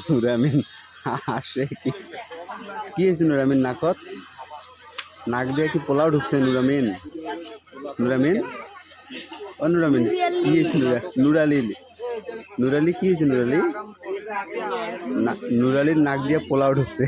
নুরামিন হাসে কি হয়েছে নুরামিন নাকত নাক দিয়ে কি পোলাও ঢুকছে নুরামিন নুরামিন ও নুরামিন কি হয়েছে নুরালি নুরালি কি হয়েছে নুরালির নাক দিয়ে পোলাও ঢুকছে।